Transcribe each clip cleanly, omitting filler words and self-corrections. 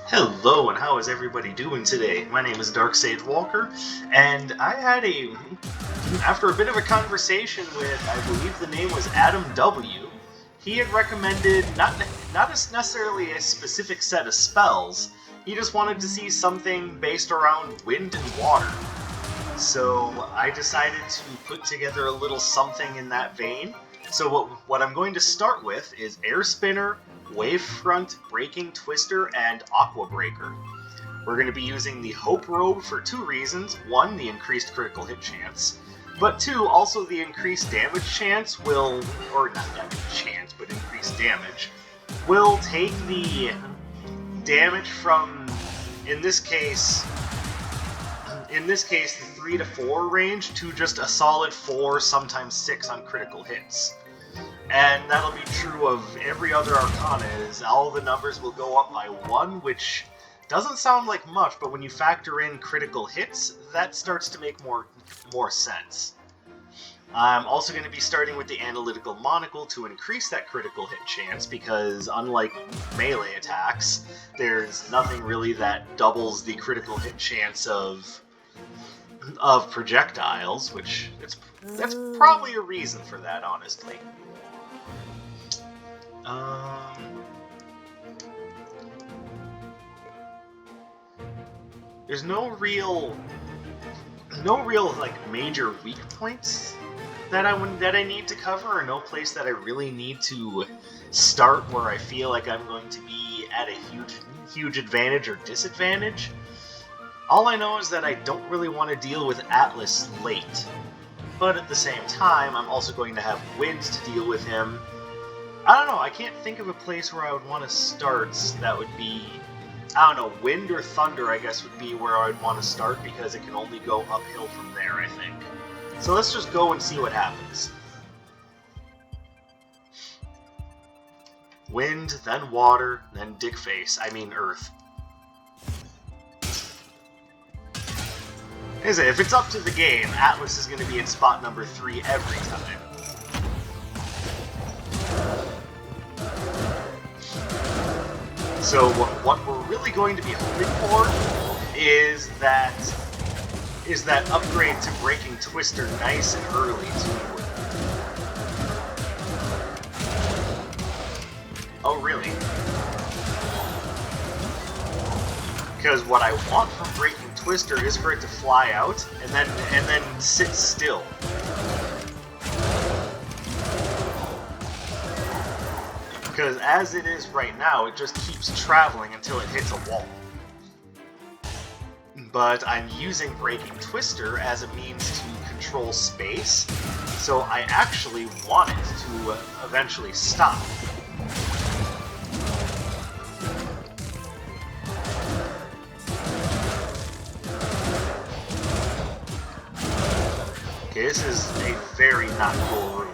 Hello, and how is everybody doing today? My name is Dark Sage Walker, and after a bit of a conversation with, I believe the name was Adam W., he had recommended not necessarily a specific set of spells, he just wanted to see something based around wind and water. So I decided to put together a little something in that vein. So what I'm going to start with is Air Spinner, Wavefront, Breaking Twister, and Aqua Breaker. We're going to be using the Hope Robe for two reasons. One, the increased critical hit chance. But two, also the increased damage chance will, or not damage chance, but increased damage, will take the damage from, in this case, the 3 to 4 range to just a solid 4, sometimes 6 on critical hits. And that'll be true of every other Arcana, is all the numbers will go up by 1, which doesn't sound like much, but when you factor in critical hits, that starts to make more sense. I'm also going to be starting with the Analytical Monocle to increase that critical hit chance, because unlike melee attacks, there's nothing really that doubles the critical hit chance of projectiles, which that's probably a reason for that, honestly. There's no real like major weak points that I need to cover, or no place that I really need to start where I feel like I'm going to be at a huge advantage or disadvantage. All I know is that I don't really want to deal with Atlas late, but at the same time, I'm also going to have Wind to deal with him. I don't know, I can't think of a place where I would want to start that would be, I don't know, Wind or Thunder, I guess, would be where I would want to start, because it can only go uphill from there, I think. So let's just go and see what happens. Wind, then Water, then Dickface, I mean Earth. If it's up to the game, Atlas is going to be in spot number 3 every time. So what we're really going to be hoping for is that upgrade to Breaking Twister nice and early too. Oh really? Because what I want from Breaking Twister is for it to fly out and then sit still. Because as it is right now, it just keeps traveling until it hits a wall. But I'm using Breaking Twister as a means to control space, so I actually want it to eventually stop. Okay, this is a very not cool room.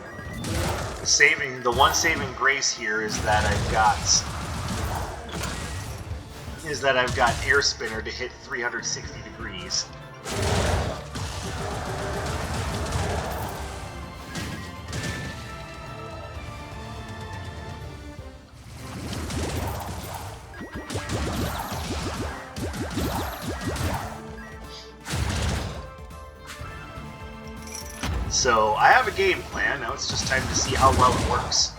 The one saving grace here is that I've got Air Spinner to hit 360 degrees. So, I have a game plan, now it's just time to see how well it works.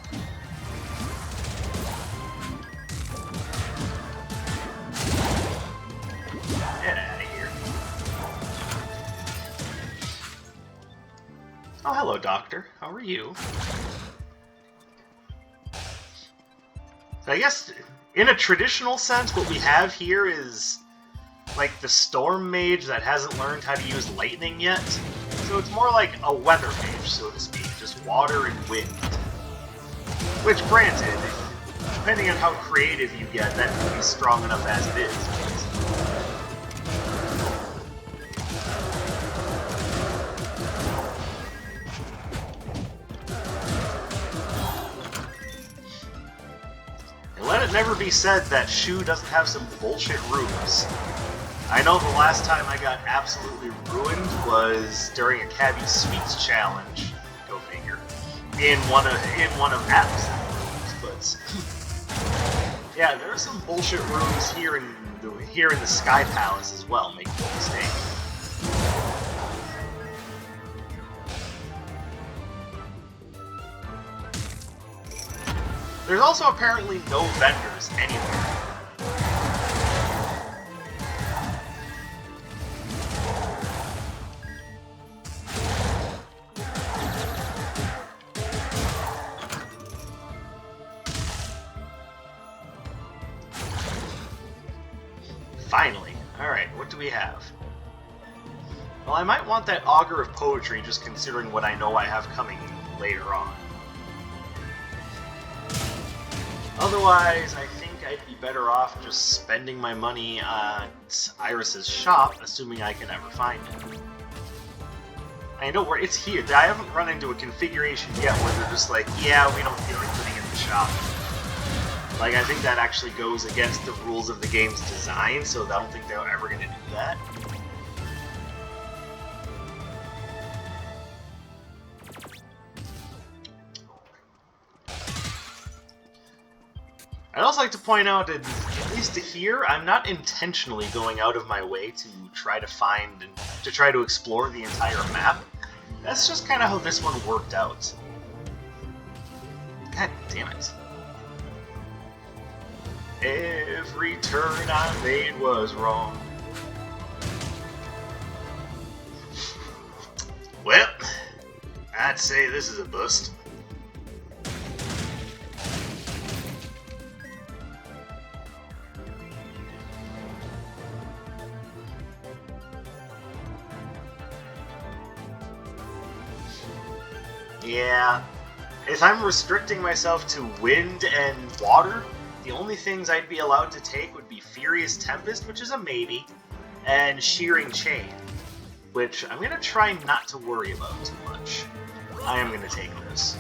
Get out of here. Oh, hello, Doctor. How are you? So I guess, in a traditional sense, what we have here is like the Storm Mage that hasn't learned how to use lightning yet. So it's more like a weather mage, so to speak, just water and wind. Which, granted, depending on how creative you get, that can be strong enough as it is. And let it never be said that Shu doesn't have some bullshit runes. I know the last time I got absolutely ruined was during a Cabbie Sweets challenge. Go figure. In one of Atlas' runes, but Yeah, there are some bullshit rooms here in the Sky Palace as well, make no mistake. There's also apparently no vendors anywhere. Finally. Alright, what do we have? Well, I might want that Augur of Poetry, just considering what I know I have coming later on. Otherwise, I think I'd be better off just spending my money at Iris's shop, assuming I can ever find it. I know where it's here. I haven't run into a configuration yet where they're just like, yeah, we don't feel like putting it in the shop. Like, I think that actually goes against the rules of the game's design, so I don't think they're ever going to do that. I'd also like to point out that, at least here, I'm not intentionally going out of my way to try to find and to try to explore the entire map. That's just kind of how this one worked out. God damn it. Every turn I made was wrong. Well, I'd say this is a bust. Yeah, if I'm restricting myself to wind and water, the only things I'd be allowed to take would be Furious Tempest, which is a maybe, and Shearing Chain, which I'm going to try not to worry about too much. I am going to take this.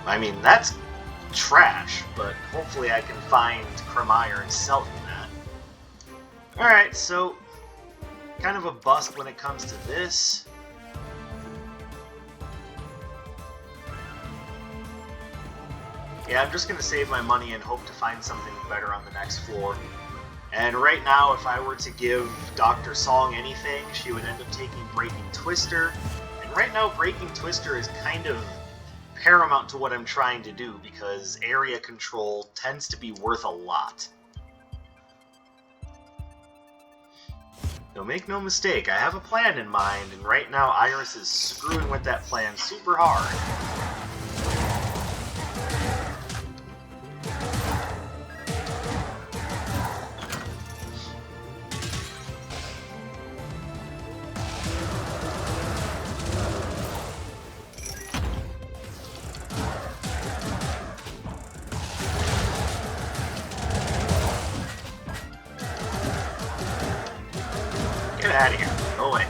I mean, that's trash, but hopefully I can find Cremire and sell him that. Alright, so kind of a bust when it comes to this. Yeah, I'm just going to save my money and hope to find something better on the next floor. And right now, if I were to give Dr. Song anything, she would end up taking Breaking Twister. And right now, Breaking Twister is kind of paramount to what I'm trying to do, because area control tends to be worth a lot. So make no mistake, I have a plan in mind, and right now Iris is screwing with that plan super hard. Get out of here. Go away.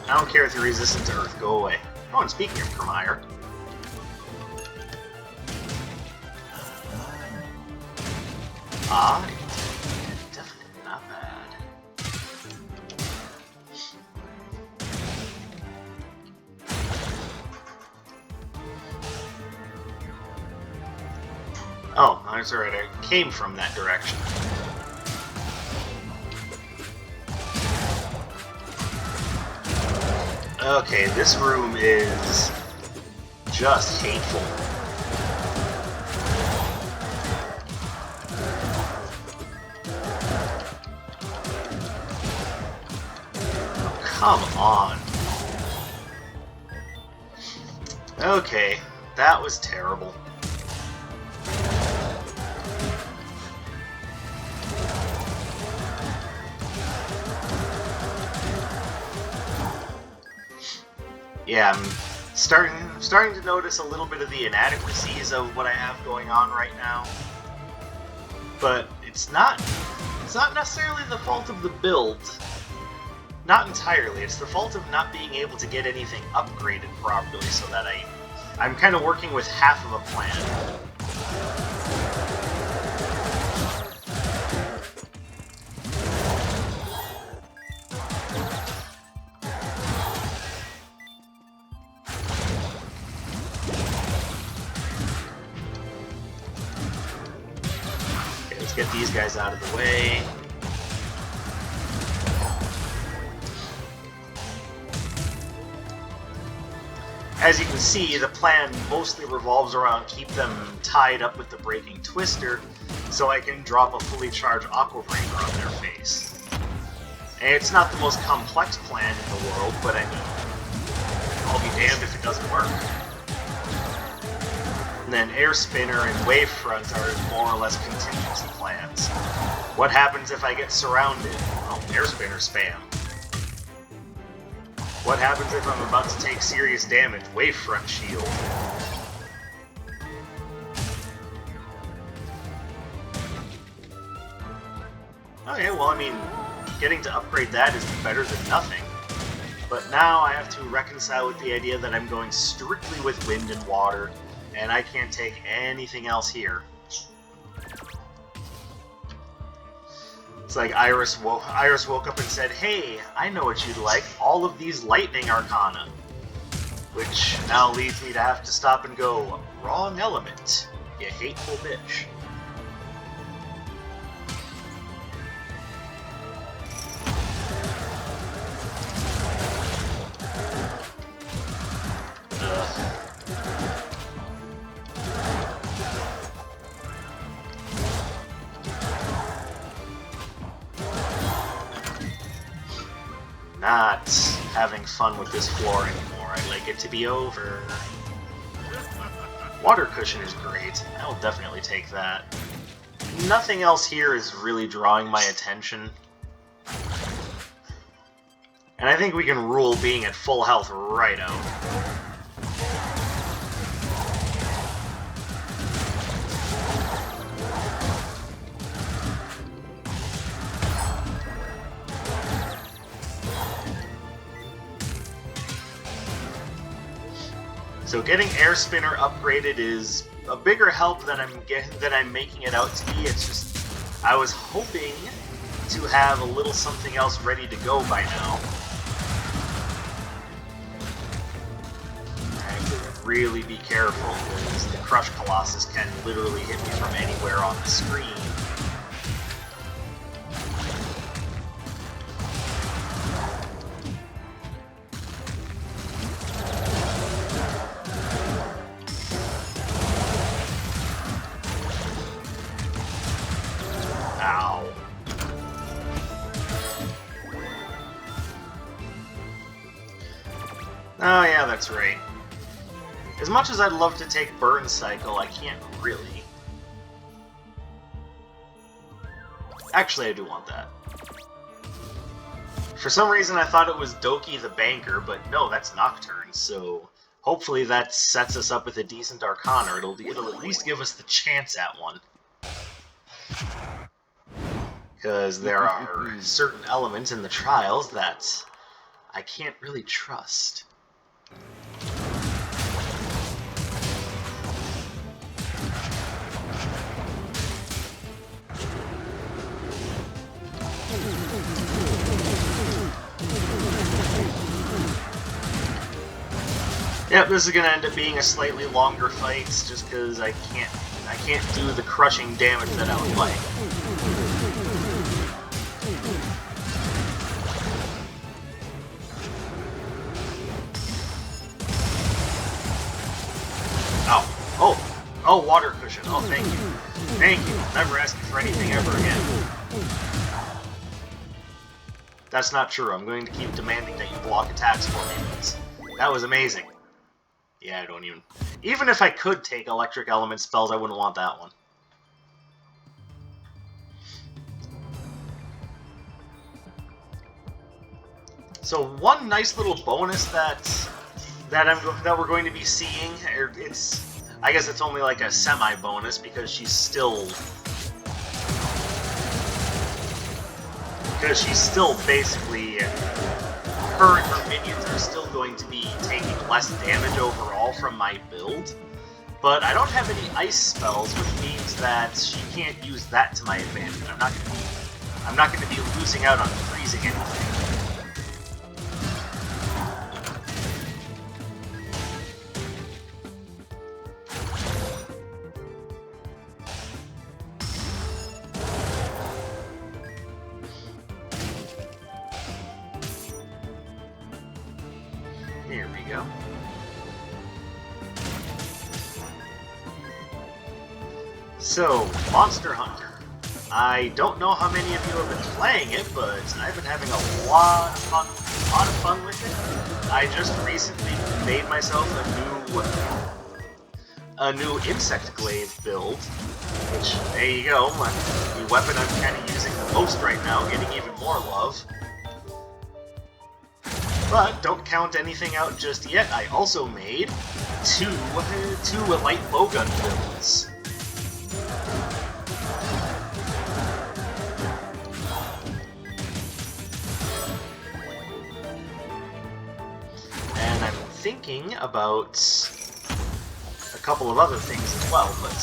I don't care if you're resistant to Earth. Go away. Oh, and speaking of Cremire. Definitely not bad. Oh, that's alright. I came from that direction. Okay, this room is just hateful. Oh, come on. Okay, that was terrible. Yeah, I'm starting to notice a little bit of the inadequacies of what I have going on right now. But it's not necessarily the fault of the build. Not entirely. It's the fault of not being able to get anything upgraded properly, so that I'm kind of working with half of a plan. Let's get these guys out of the way. As you can see, the plan mostly revolves around keep them tied up with the breaking twister, so I can drop a fully charged Aqua Brainer on their face. And it's not the most complex plan in the world, but I mean, I'll be damned if it doesn't work. And then Air Spinner and Wavefront are more or less contingency plans. What happens if I get surrounded? Oh, Air Spinner spam. What happens if I'm about to take serious damage? Wavefront shield. Okay, well, I mean, getting to upgrade that is better than nothing. But now I have to reconcile with the idea that I'm going strictly with wind and water, and I can't take anything else here. It's like Iris woke up and said, "Hey, I know what you'd like, all of these lightning arcana." Which now leads me to have to stop and go, "Wrong element, you hateful bitch." Not having fun with this floor anymore. I'd like it to be over. Water cushion is great. I will definitely take that. Nothing else here is really drawing my attention. And I think we can rule being at full health right out. So getting Air Spinner upgraded is a bigger help than I'm making it out to be. It's just I was hoping to have a little something else ready to go by now. I have to really be careful because the Crush Colossus can literally hit me from anywhere on the screen. Oh yeah, that's right. As much as I'd love to take Burn Cycle, I can't really. Actually, I do want that. For some reason I thought it was Doki the Banker, but no, that's Nocturne, so hopefully that sets us up with a decent Arcana. It'll at least give us the chance at one. Because there are certain elements in the trials that I can't really trust. Yep, this is gonna end up being a slightly longer fight, just because I can't do the crushing damage that I would like. Oh, water cushion. Oh, thank you. Thank you. Never ask you for anything ever again. That's not true. I'm going to keep demanding that you block attacks for me. That was amazing. Yeah, I don't even... Even if I could take electric element spells, I wouldn't want that one. So one nice little bonus that we're going to be seeing, I guess it's only like a semi-bonus because she's still because she's still basically, her and her minions are still going to be taking less damage overall from my build. But I don't have any ice spells, which means that she can't use that to my advantage. I'm not going to be losing out on freezing anything. Here we go. So, Monster Hunter. I don't know how many of you have been playing it, but I've been having a lot of fun with it. I just recently made myself a new Insect Glaive build, which, there you go, the weapon I'm kind of using the most right now, getting even more love. But don't count anything out just yet. I also made two light bowgun builds. And I'm thinking about a couple of other things as well, but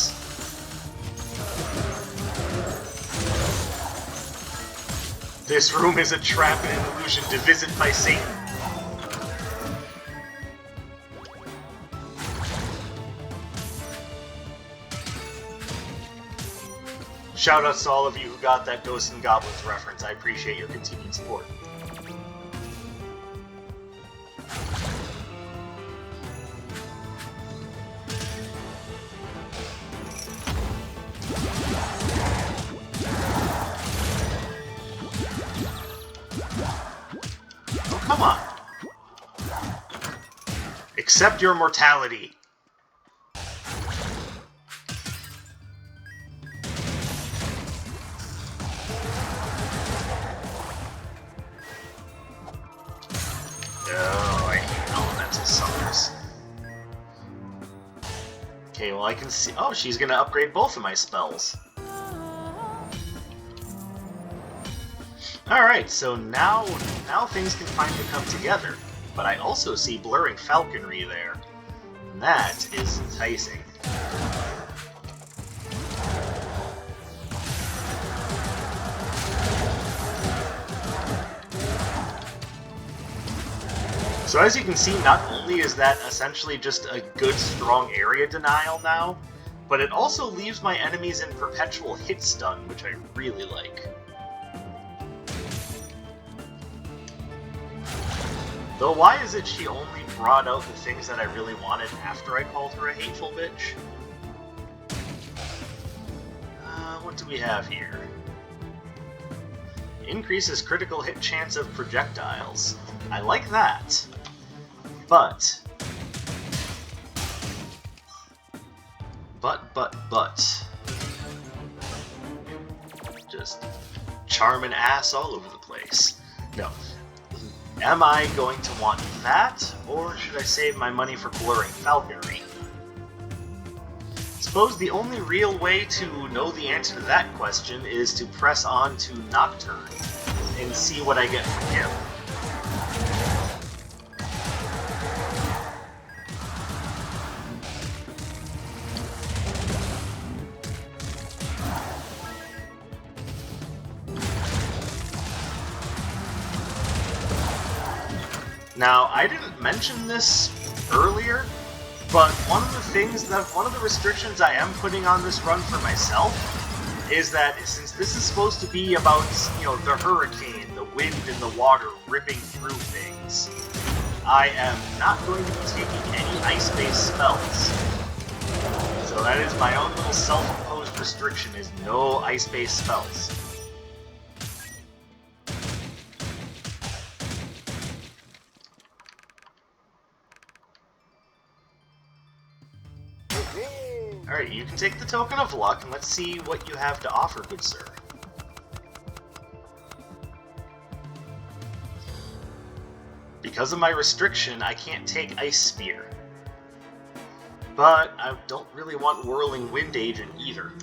this room is a trap and an illusion to visit by Satan. Shoutouts to all of you who got that Ghosts and Goblins reference. I appreciate your continued support. Oh, come on. Accept your mortality. Okay, well I can see... Oh, she's gonna upgrade both of my spells. Alright, so now things can finally come together. But I also see Blurring Falconry there. And that is enticing. So as you can see, not only is that essentially just a good, strong area denial now, but it also leaves my enemies in perpetual hit stun, which I really like. Though why is it she only brought out the things that I really wanted after I called her a hateful bitch? What do we have here? Increases critical hit chance of projectiles. I like that. But, just charming ass all over the place. No. Am I going to want that, or should I save my money for Blurring Falconry? I suppose the only real way to know the answer to that question is to press on to Nocturne and see what I get from him. Now, I didn't mention this earlier, but one of the restrictions I am putting on this run for myself is that since this is supposed to be about, the hurricane, the wind and the water ripping through things, I am not going to be taking any ice-based spells. So that is my own little self-imposed restriction, is no ice-based spells. Alright, you can take the Token of Luck, and let's see what you have to offer, good sir. Because of my restriction, I can't take Ice Spear. But I don't really want Whirling Wind Agent either.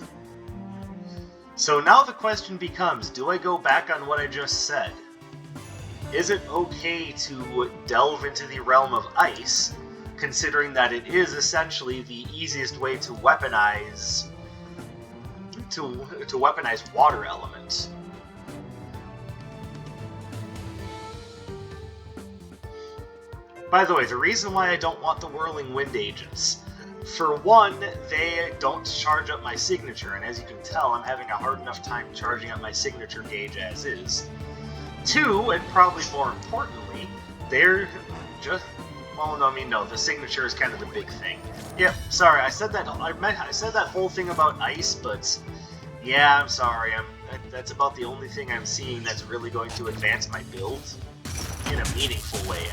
So now the question becomes, do I go back on what I just said? Is it okay to delve into the realm of ice, considering that it is essentially the easiest way to weaponize water elements? By the way, the reason why I don't want the Whirling Wind agents, for one, they don't charge up my signature, and as you can tell, I'm having a hard enough time charging up my signature gauge as is. Two, and probably more importantly, they're just... well, no, I mean, no, the signature is kind of the big thing. Yep, sorry, I said that whole thing about ice, but yeah, I'm sorry, that's about the only thing I'm seeing that's really going to advance my build, in a meaningful way, anyway.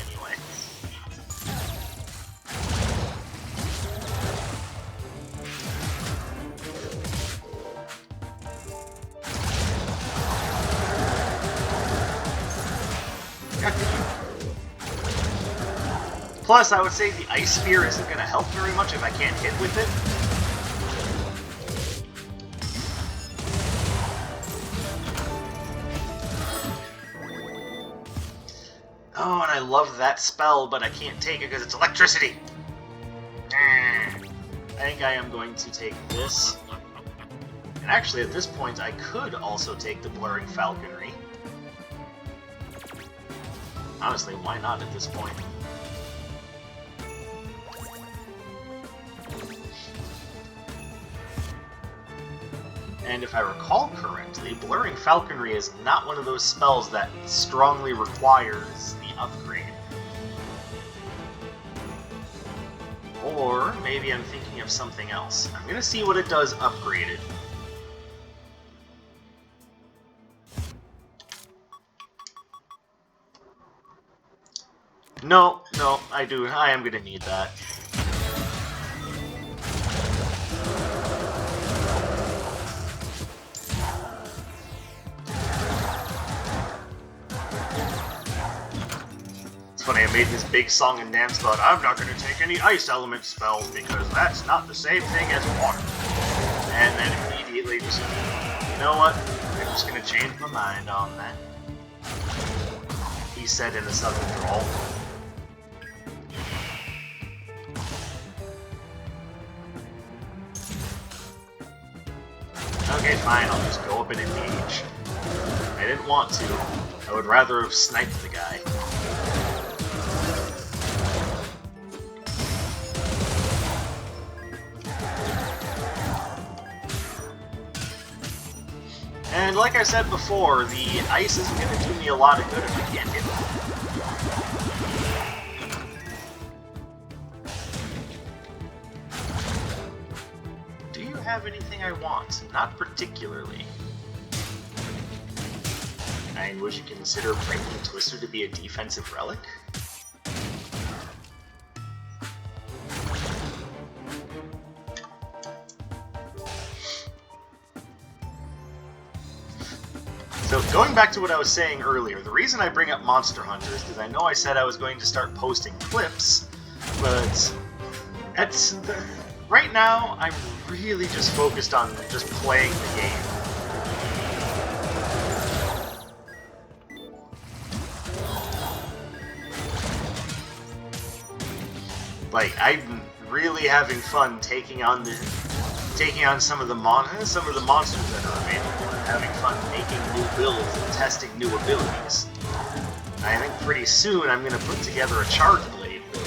Plus, I would say the Ice Spear isn't going to help very much if I can't hit with it. Oh, and I love that spell, but I can't take it because it's electricity. I think I am going to take this. And actually, at this point, I could also take the Blurring Falconry. Honestly, why not at this point? And if I recall correctly, Blurring Falconry is not one of those spells that strongly requires the upgrade. Or maybe I'm thinking of something else. I'm gonna see what it does upgraded. No, I am gonna need that. It's funny, I made this big song and dance about I'm not gonna take any ice element spells because that's not the same thing as water. And then immediately just, you know what? I'm just gonna change my mind on that. He said in a southern drawl. Okay, fine, I'll just go up and engage. I didn't want to. I would rather have sniped the guy. And like I said before, the ice isn't going to do me a lot of good if I can't hit it. Do you have anything I want? Not particularly. And would you consider Breaking Twister to be a defensive relic? So, going back to what I was saying earlier, the reason I bring up Monster Hunter is because I know I said I was going to start posting clips, but right now, I'm really just focused on just playing the game. Like, I'm really having fun taking on some of the monsters that are available, and having fun making new builds and testing new abilities. I think pretty soon I'm going to put together a Charge Blade build.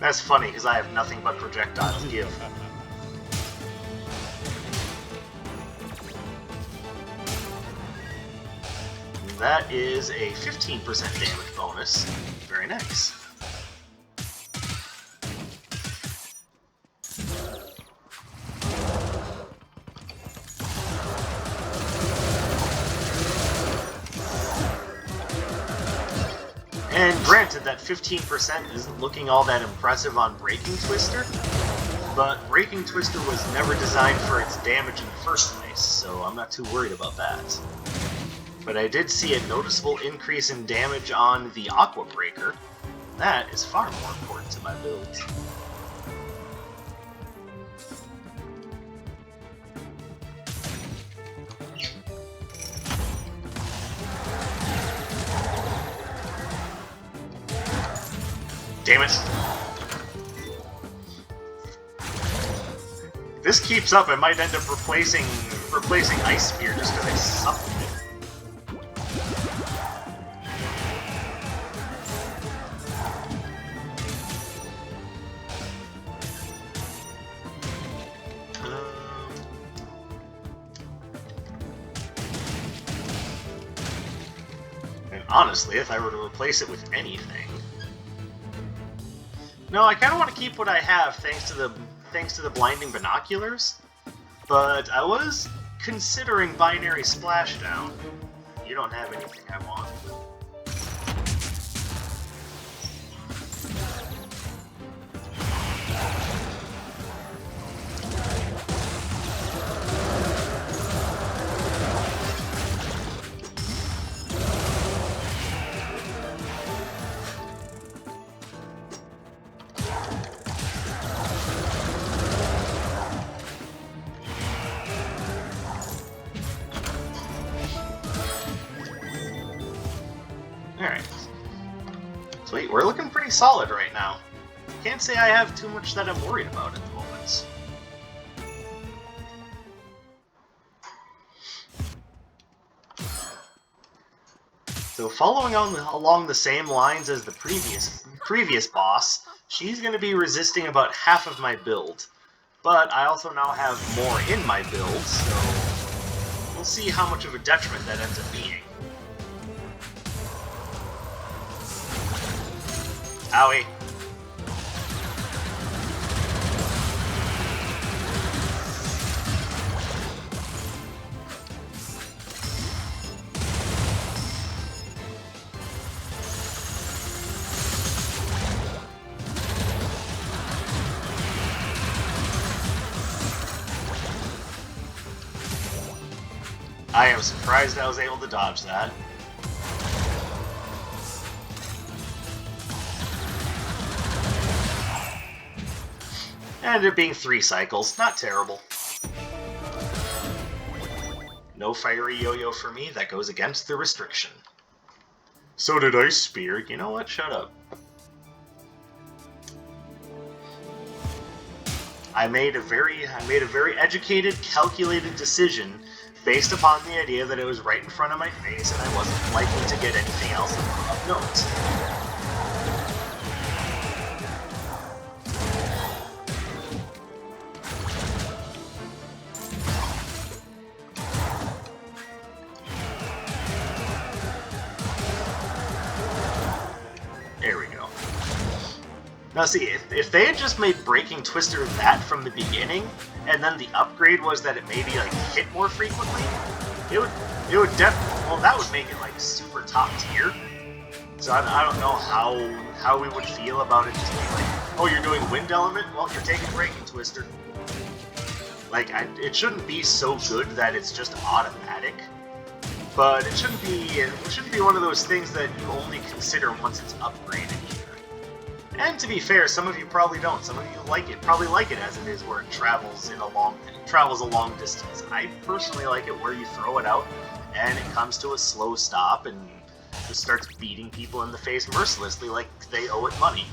That's funny, because I have nothing but projectiles give. That is a 15% damage bonus. Very nice. And granted, that 15% isn't looking all that impressive on Breaking Twister, but Breaking Twister was never designed for its damage in the first place, so I'm not too worried about that. But I did see a noticeable increase in damage on the Aqua Breaker, That is far more important to my build. Damn it! If this keeps up, I might end up replacing Ice Spear just because I suck with it. And honestly, if I were to replace it with anything... No, I kind of want to keep what I have thanks to the blinding binoculars, but I was considering binary splashdown. You don't have anything I want. Alright. Sweet, we're looking pretty solid right now. Can't say I have too much that I'm worried about at the moment. So following along the same lines as the previous boss, she's going to be resisting about half of my build. But I also now have more in my build, so we'll see how much of a detriment that ends up being. Owie. I am surprised I was able to dodge that. And it being 3 cycles, not terrible. No fiery yo-yo for me, that goes against the restriction. So did Ice Spear. You know what? Shut up. I made a very educated, calculated decision based upon the idea that it was right in front of my face and I wasn't likely to get anything else of note. Now see, if they had just made Breaking Twister that from the beginning, and then the upgrade was that it maybe like hit more frequently, it would definitely, well, that would make it like super top tier. So I don't know how we would feel about it just being like, oh, you're doing Wind Element? Well, you're taking Breaking Twister. Like, it shouldn't be so good that it's just automatic, but it shouldn't be one of those things that you only consider once it's upgraded either. And to be fair, some of you probably don't. Some of you probably like it as it is, where it travels a long distance. I personally like it where you throw it out and it comes to a slow stop and just starts beating people in the face mercilessly like they owe it money.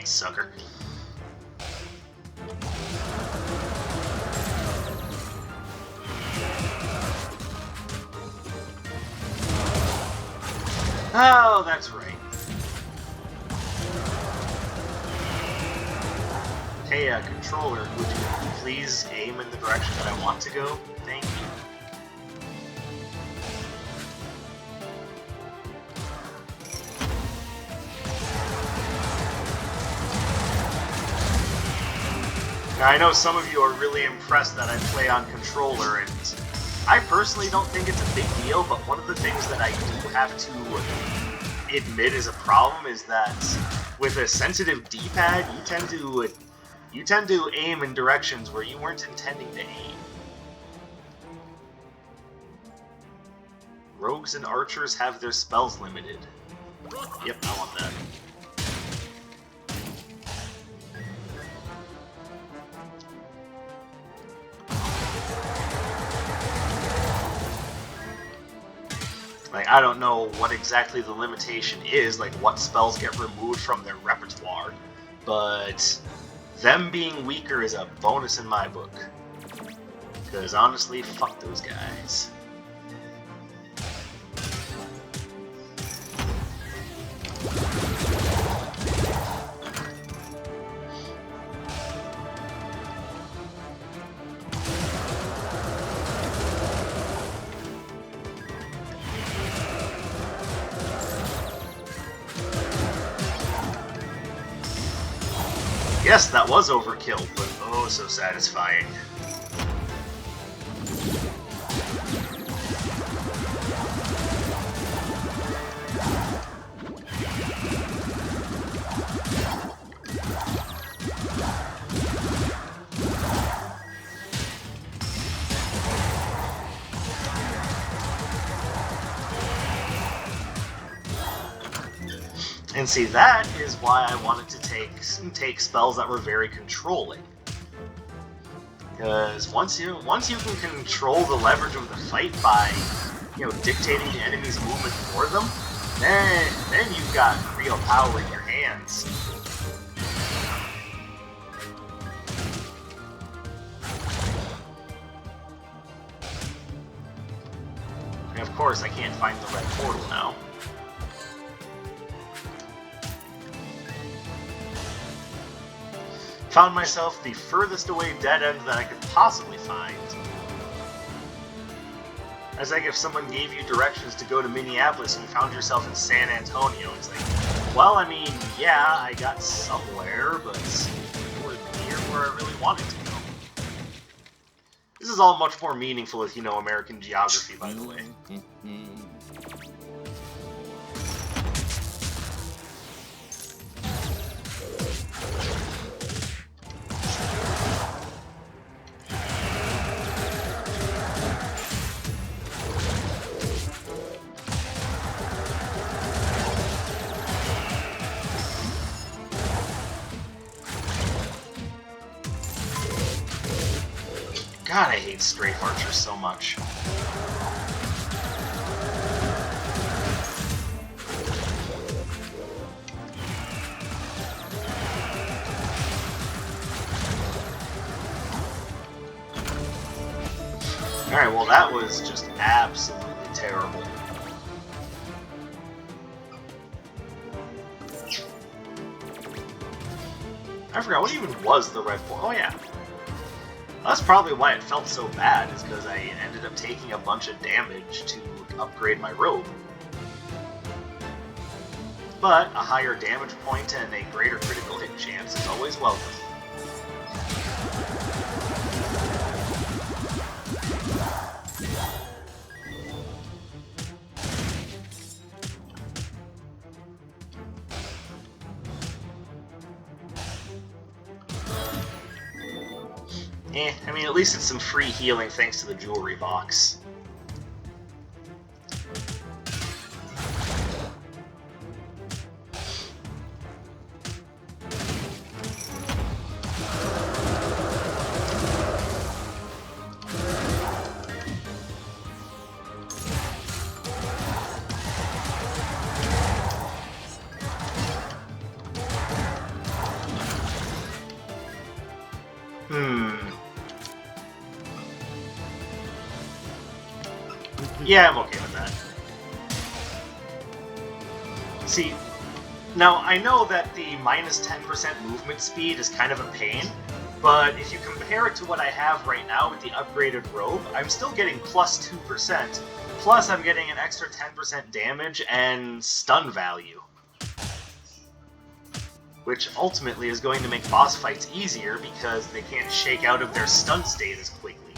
Sucker. Oh, that's right. Hey, controller, would you please aim in the direction that I want to go? Thank you. Now, I know some of you are really impressed that I play on controller, and I personally don't think it's a big deal, but one of the things that I do have to admit is a problem is that with a sensitive D-pad, you tend to aim in directions where you weren't intending to aim. Rogues and archers have their spells limited. Yep, I want that. Like, I don't know what exactly the limitation is, like what spells get removed from their repertoire, but them being weaker is a bonus in my book. Because honestly, fuck those guys. Yes, that was overkill, but oh so satisfying. And see, that is why I wanted to take spells that were very controlling. Because once you can control the leverage of the fight by, dictating the enemy's movement for them, then you've got real power in your hands. And of course, I can't find the red portal now. Found myself the furthest away dead end that I could possibly find. As like if someone gave you directions to go to Minneapolis and you found yourself in San Antonio. It's like, well, I mean, yeah, I got somewhere, but nowhere near where I really wanted to go. This is all much more meaningful if you know American geography, by the way. God, I hate strafe archers so much. Alright, well that was just absolutely terrible. I forgot, what even was the red portal? Oh yeah. That's probably why it felt so bad, is because I ended up taking a bunch of damage to upgrade my robe. But a higher damage point and a greater critical hit chance is always welcome. I mean, at least it's some free healing thanks to the jewelry box. Yeah, I'm okay with that. See, now I know that the minus 10% movement speed is kind of a pain, but if you compare it to what I have right now with the upgraded robe, I'm still getting plus 2%, plus I'm getting an extra 10% damage and stun value. Which ultimately is going to make boss fights easier because they can't shake out of their stun state as quickly.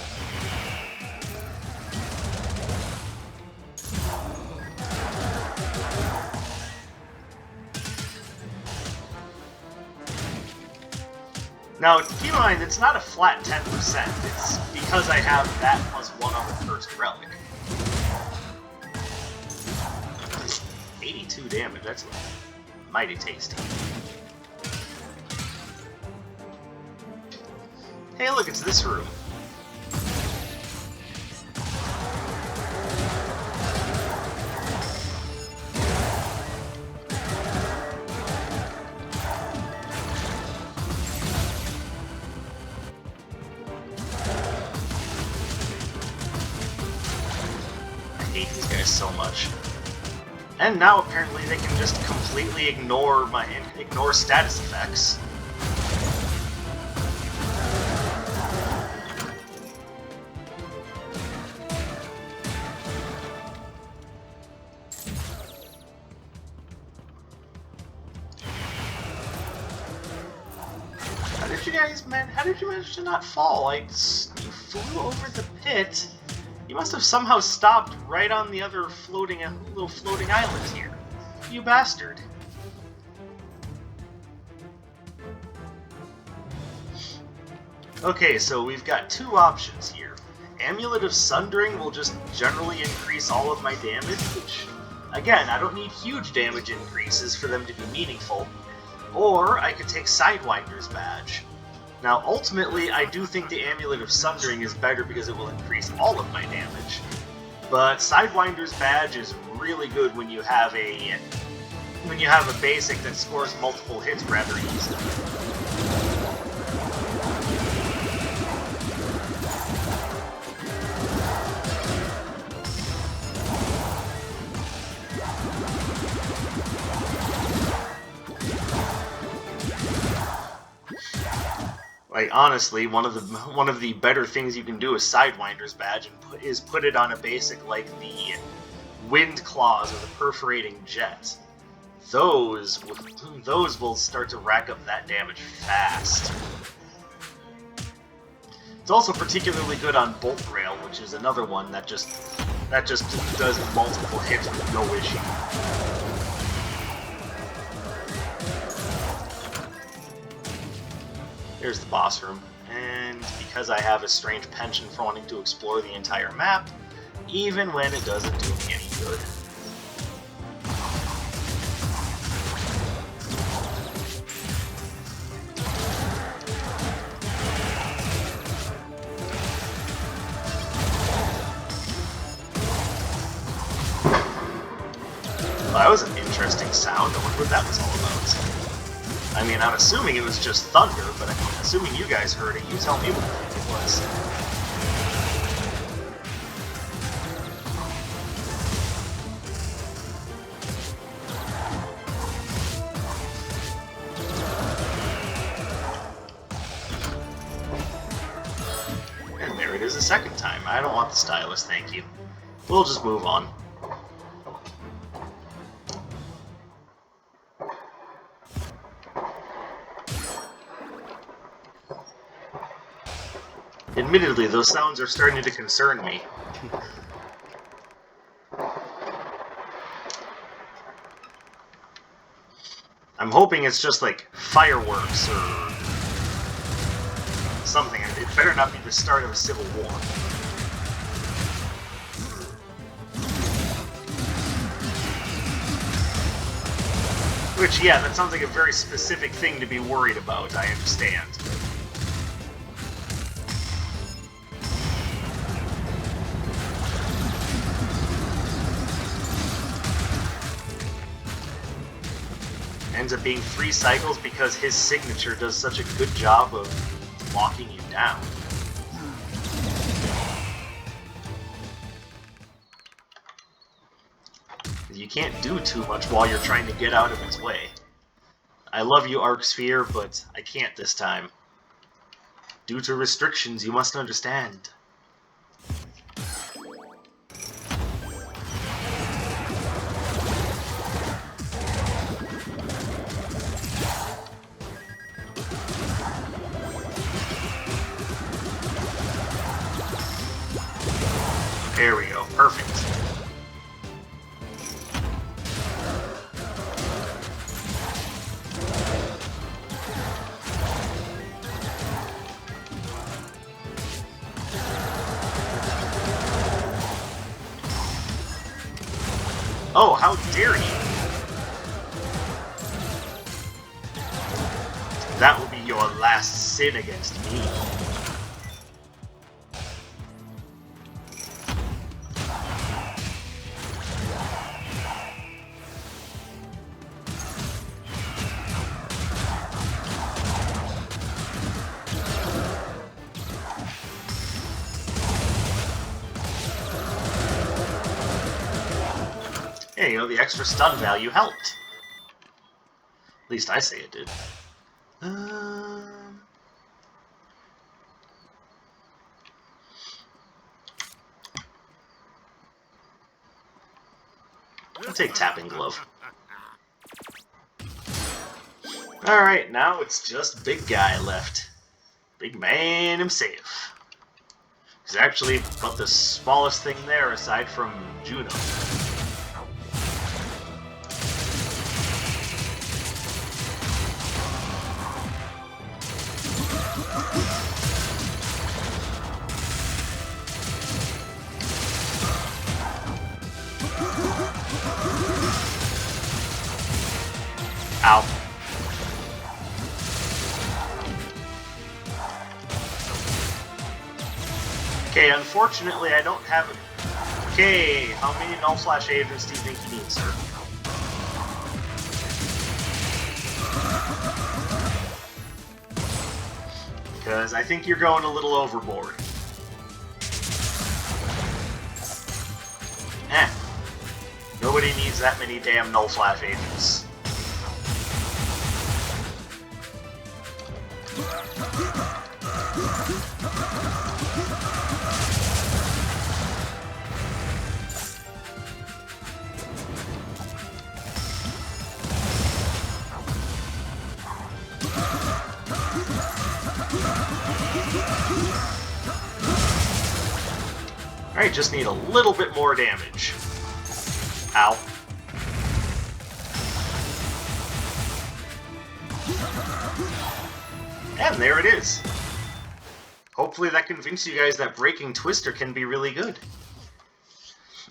Now, keep in mind, it's not a flat 10%. It's because I have that plus 1 on the first relic. 82 damage, that's mighty tasty. Hey, look, it's this room. I hate these guys so much. And now apparently they can just completely ignore status effects. How did you manage to not fall? Like, you flew over the pit. You must have somehow stopped right on the other little floating island here. You bastard. Okay, so we've got two options here. Amulet of Sundering will just generally increase all of my damage, which, again, I don't need huge damage increases for them to be meaningful. Or I could take Sidewinder's Badge. Now, ultimately, I do think the Amulet of Sundering is better because it will increase all of my damage. But Sidewinder's Badge is really good when you have a basic that scores multiple hits rather easily. Like, honestly, one of the better things you can do with Sidewinder's Badge is put it on a basic like the Wind Claws or the Perforating Jet. Those will start to rack up that damage fast. It's also particularly good on Bolt Rail, which is another one that just does multiple hits with no issue. Here's the boss room, and because I have a strange penchant for wanting to explore the entire map, even when it doesn't do me any good. Well, that was an interesting sound. I wonder what that was all about. I mean, I'm assuming it was just thunder, but I'm assuming you guys heard it. You tell me what you think it was. And there it is a second time. I don't want the stylus, thank you. We'll just move on. Admittedly, those sounds are starting to concern me. I'm hoping it's just like fireworks or something. It better not be the start of a civil war. Which, yeah, that sounds like a very specific thing to be worried about, I understand. Ends up being 3 cycles because his signature does such a good job of locking you down. You can't do too much while you're trying to get out of its way. I love you, Arc Sphere, but I can't this time. Due to restrictions, you must understand. There we go, perfect. Oh, how dare you! That will be your last sin against me. Hey, you know, the extra stun value helped. At least I say it did. I'll take Tapping Glove. Alright, now it's just Big Guy left. Big man himself. He's actually about the smallest thing there aside from Juno. Ow. Okay, unfortunately I don't have it. Okay, how many null flash agents do you think you need, sir? Because I think you're going a little overboard. Nobody needs that many damn null flash agents. Alright, just need a little bit more damage. Ow. And there it is. Hopefully that convinced you guys that Breaking Twister can be really good.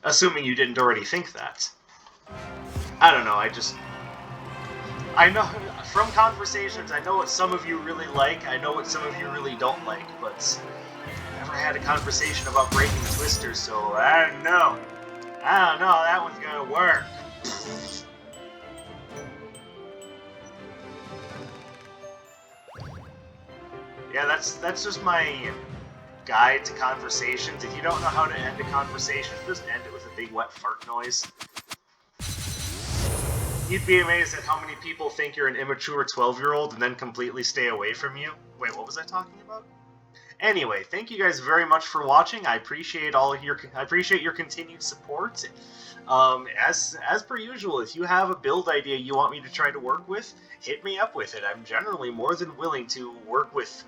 Assuming you didn't already think that. I don't know, I know, from conversations, I know what some of you really like, I know what some of you really don't like, but I never had a conversation about Breaking Twister, so I don't know. I don't know how that one's gonna work. Yeah, that's just my guide to conversations. If you don't know how to end a conversation, just end it with a big wet fart noise. You'd be amazed at how many people think you're an immature 12-year-old and then completely stay away from you. Wait, what was I talking about? Anyway, thank you guys very much for watching. I appreciate your continued support. As per usual, if you have a build idea you want me to try to work with, hit me up with it. I'm generally more than willing to work with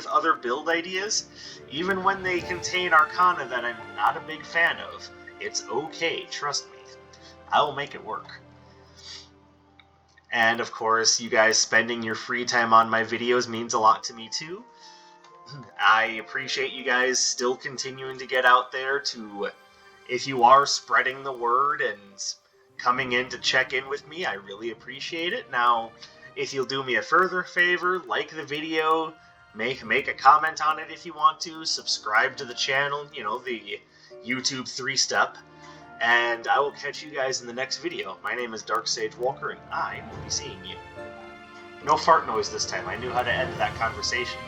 other build ideas, even when they contain arcana that I'm not a big fan of. It's okay, trust me. I will make it work. And of course, you guys spending your free time on my videos means a lot to me too. I appreciate you guys still continuing to get out there to, if you are spreading the word and coming in to check in with me, I really appreciate it. Now, if you'll do me a further favor, like the video, make a comment on it if you want to, subscribe to the channel, you know, the YouTube 3-step, and I will catch you guys in the next video. My name is Dark Sage Walker, and I will be seeing you. No fart noise this time. I knew how to end that conversation.